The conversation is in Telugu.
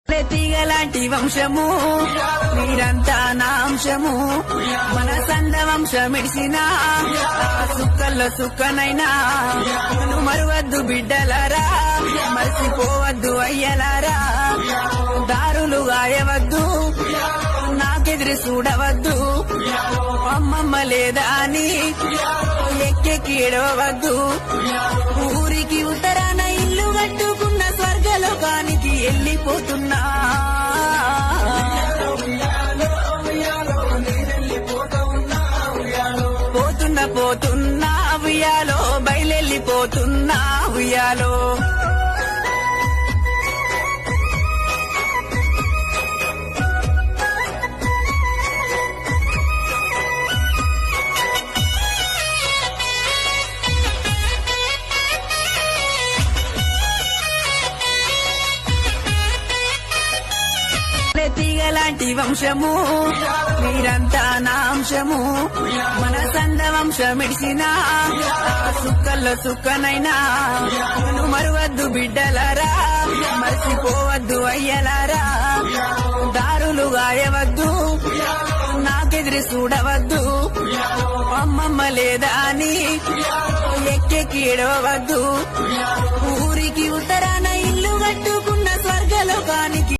తీగలాంటి వంశము మీరంతా నా అంశము మన సంద వంశమిడిసిన సుక్కల్లో సుక్కనైనా నువ్వు మరువద్దు బిడ్డలారా మర్చిపోవద్దు అయ్యలారా దారులు గాయవద్దు నాకెదిరి చూడవద్దు అమ్మమ్మ లేదా అని ఎక్కెక్కి ఏడవద్దు ఊరికి ఉత్తరాన ఇల్లు కట్టుకున్న స్వర్గలోకానికి వెళ్ళిపోతున్నా పోతున్నా ఉయ్యాలో బయలెళ్ళిపోతున్నా ఉయ్యాలో తీగలాంటి వంశము మీరంతా నా అంశము మన సంద వంశమిడిసిన సుక్కల్లో సుక్కనైనా నువ్వు మరువద్దు బిడ్డలారా మర్చిపోవద్దు అయ్యలారా దారులు గాయవద్దు నాకెదిరి చూడవద్దు అమ్మమ్మ లేదా అని ఎక్కెక్కి ఏడవద్దు ఊరికి ఉత్తరాన ఇల్లు కట్టుకున్న స్వర్గలోకానికి